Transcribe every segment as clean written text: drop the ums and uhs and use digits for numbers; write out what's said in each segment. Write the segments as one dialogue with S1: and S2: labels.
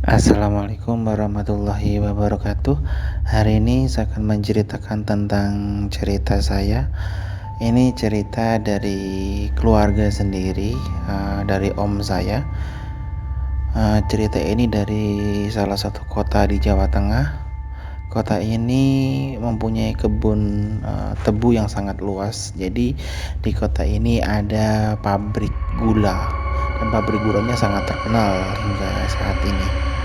S1: Assalamualaikum warahmatullahi wabarakatuh. Hari ini saya akan menceritakan tentang cerita saya. Ini cerita dari keluarga sendiri, dari om saya. Cerita ini dari salah satu kota di Jawa Tengah. Kota ini mempunyai kebun tebu yang sangat luas. Jadi di kota ini ada pabrik gula dan pabrik gulanya sangat terkenal hingga saat ini.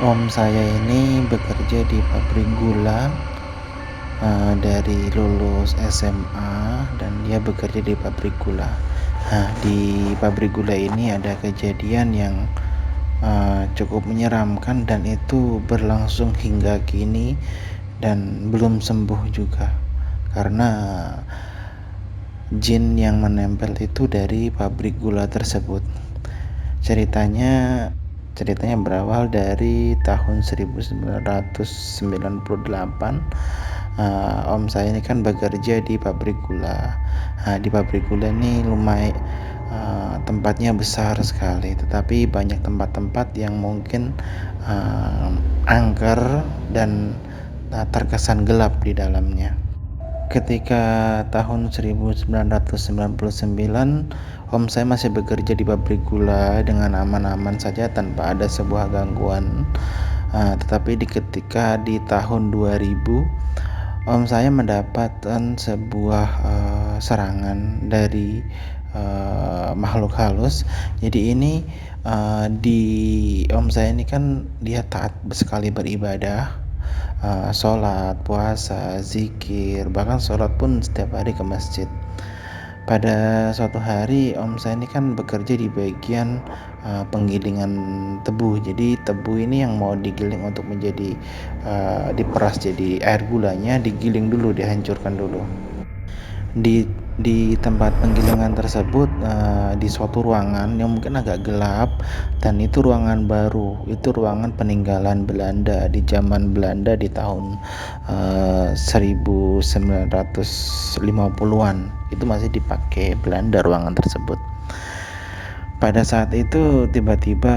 S1: Om saya ini bekerja di pabrik gula, dari lulus SMA dan dia bekerja di pabrik gula. Nah, di pabrik gula ini ada kejadian yang cukup menyeramkan dan itu berlangsung hingga kini dan belum sembuh juga. Karena jin yang menempel itu dari pabrik gula tersebut. Ceritanya berawal dari tahun 1998. Om saya ini kan bekerja di pabrik gula. Di pabrik gula ini lumayan, tempatnya besar sekali, tetapi banyak tempat-tempat yang mungkin angker dan terkesan gelap di dalamnya. Ketika tahun 1999, om saya masih bekerja di pabrik gula dengan aman-aman saja tanpa ada sebuah gangguan. Tetapi ketika di tahun 2000, om saya mendapatkan sebuah serangan dari makhluk halus. Jadi ini di om saya ini kan dia taat sekali beribadah, sholat, puasa, zikir, bahkan sholat pun setiap hari ke masjid. Pada suatu hari om saya ini kan bekerja di bagian penggilingan tebu. Jadi tebu ini yang mau digiling untuk menjadi diperas jadi air gulanya, digiling dulu, dihancurkan dulu. Di tempat penggilingan tersebut, di suatu ruangan yang mungkin agak gelap, dan itu ruangan baru, itu ruangan peninggalan Belanda di zaman Belanda di tahun 1950-an. Itu masih dipakai Belanda ruangan tersebut. Pada saat itu tiba-tiba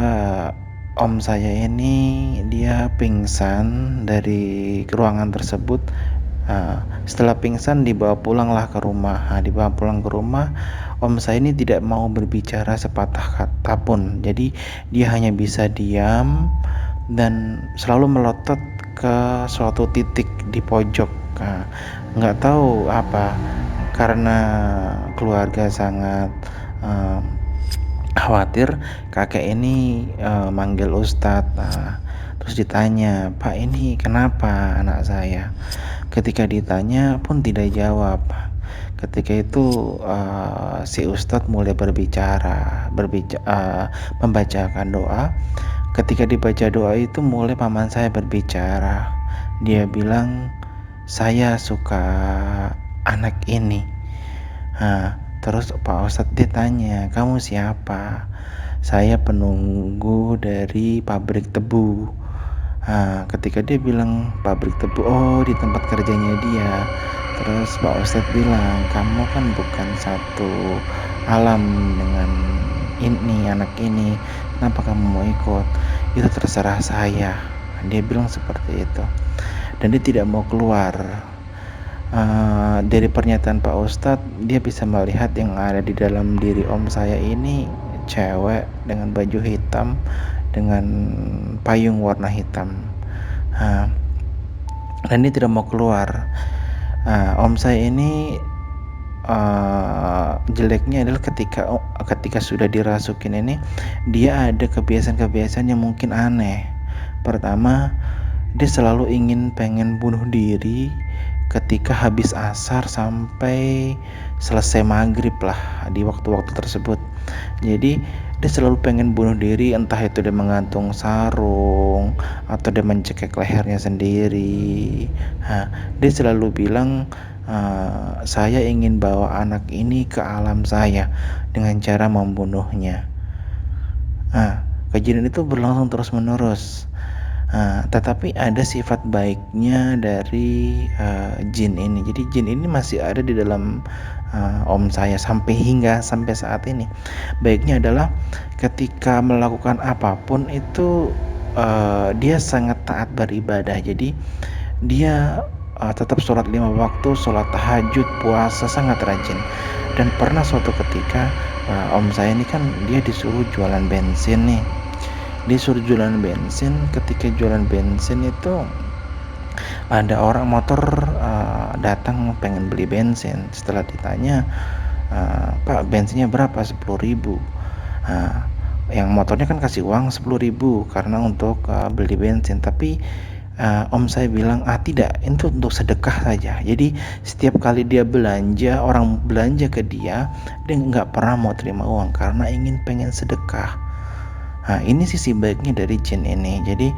S1: om saya ini dia pingsan dari ruangan tersebut. Setelah pingsan dibawa pulanglah ke rumah. Dibawa pulang ke rumah, om saya ini tidak mau berbicara sepatah kata pun. Jadi dia hanya bisa diam dan selalu melotot ke suatu titik di pojok. Nggak tahu apa, karena keluarga sangat khawatir, kakek ini manggil ustadz. Terus ditanya, "Pak, ini kenapa anak saya?" Ketika ditanya pun tidak jawab. Ketika itu si ustadz mulai berbicara, membacakan doa. Ketika dibaca doa itu mulai paman saya berbicara. Dia bilang, "Saya suka anak ini." Terus Pak Ustadz ditanya, "Kamu siapa?" "Saya penunggu dari pabrik tebu." Ketika dia bilang pabrik tebu, oh di tempat kerjanya dia. Terus Pak Ustadz bilang, "Kamu kan bukan satu alam dengan ini, anak ini. Kenapa kamu mau ikut?" "Itu terserah saya." Dia bilang seperti itu. Dan dia tidak mau keluar. Dari pernyataan Pak Ustadz, dia bisa melihat yang ada di dalam diri om saya ini cewek dengan baju hitam, dengan payung warna hitam. Dan dia tidak mau keluar. Om saya ini jeleknya adalah ketika sudah dirasukin ini, dia ada kebiasaan-kebiasaan yang mungkin aneh. Pertama, dia selalu pengen bunuh diri ketika habis asar sampai selesai maghrib lah, di waktu-waktu tersebut. Jadi dia selalu pengen bunuh diri, entah itu dia menggantung sarung atau dia mencekik lehernya sendiri. Dia selalu bilang, "Saya ingin bawa anak ini ke alam saya dengan cara membunuhnya." Kejadian itu berlangsung terus-menerus. Tetapi ada sifat baiknya dari jin ini. Jadi jin ini masih ada di dalam om saya sampai saat ini. Baiknya adalah ketika melakukan apapun itu dia sangat taat beribadah. Jadi dia, tetap sholat 5 waktu, sholat tahajud, puasa, sangat rajin. Dan pernah suatu ketika, om saya ini kan dia disuruh jualan bensin nih, disuruh jualan bensin. Ketika jualan bensin itu ada orang motor, datang pengen beli bensin. Setelah ditanya, "Pak, bensinnya berapa?" 10.000. Nah, yang motornya kan kasih uang 10.000 karena untuk, beli bensin. Tapi, om saya bilang, tidak, itu untuk sedekah saja." Jadi setiap kali dia belanja, orang belanja ke dia nggak pernah mau terima uang karena pengen sedekah. Nah, ini sisi baiknya dari jin ini. Jadi,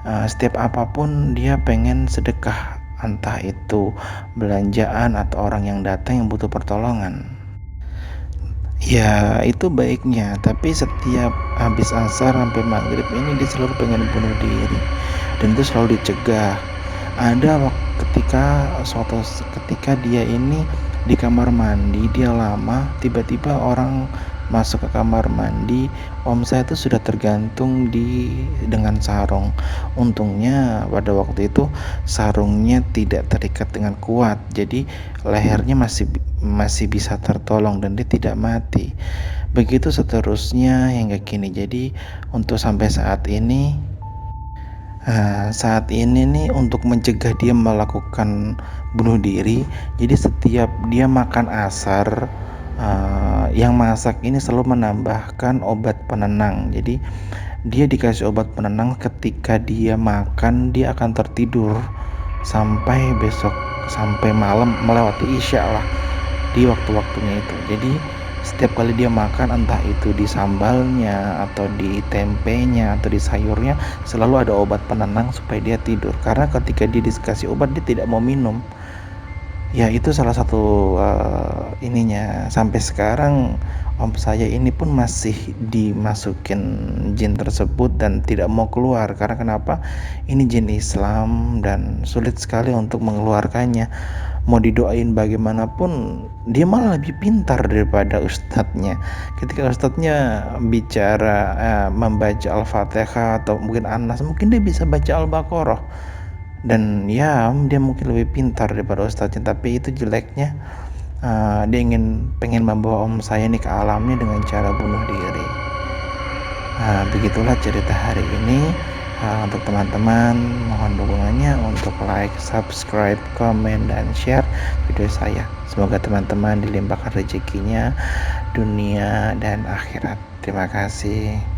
S1: setiap apapun dia pengen sedekah, entah itu belanjaan atau orang yang datang yang butuh pertolongan. Ya, itu baiknya, tapi setiap habis asar sampai maghrib ini dia selalu pengen bunuh diri dan itu selalu dicegah. Ada ketika dia ini di kamar mandi, dia lama, tiba-tiba orang masuk ke kamar mandi, om saya itu sudah tergantung dengan sarung. Untungnya pada waktu itu sarungnya tidak terikat dengan kuat, jadi lehernya masih bisa tertolong dan dia tidak mati. Begitu seterusnya hingga kini. Jadi untuk sampai saat ini nih, untuk mencegah dia melakukan bunuh diri, jadi setiap dia makan asar, yang masak ini selalu menambahkan obat penenang. Jadi dia dikasih obat penenang, ketika dia makan dia akan tertidur sampai besok, sampai malam melewati isya lah di waktu-waktunya itu. Jadi setiap kali dia makan, entah itu di sambalnya atau di tempenya atau di sayurnya, selalu ada obat penenang supaya dia tidur. Karena ketika dia dikasih obat dia tidak mau minum. Ya, itu salah satu, ininya. Sampai sekarang om saya ini pun masih dimasukin jin tersebut dan tidak mau keluar. Karena kenapa? Ini jin Islam dan sulit sekali untuk mengeluarkannya. Mau didoain bagaimanapun dia malah lebih pintar daripada ustadznya. Ketika ustadznya bicara, membaca Al-Fatihah atau mungkin An-Nas, mungkin dia bisa baca Al-Baqarah dan ya dia mungkin lebih pintar daripada ustadznya. Tapi itu jeleknya, dia pengen membawa om saya ini ke alamnya dengan cara bunuh diri. Begitulah cerita hari ini. Untuk teman-teman, mohon dukungannya untuk like, subscribe, komen, dan share video saya. Semoga teman-teman dilimpahkan rezekinya dunia dan akhirat. Terima kasih.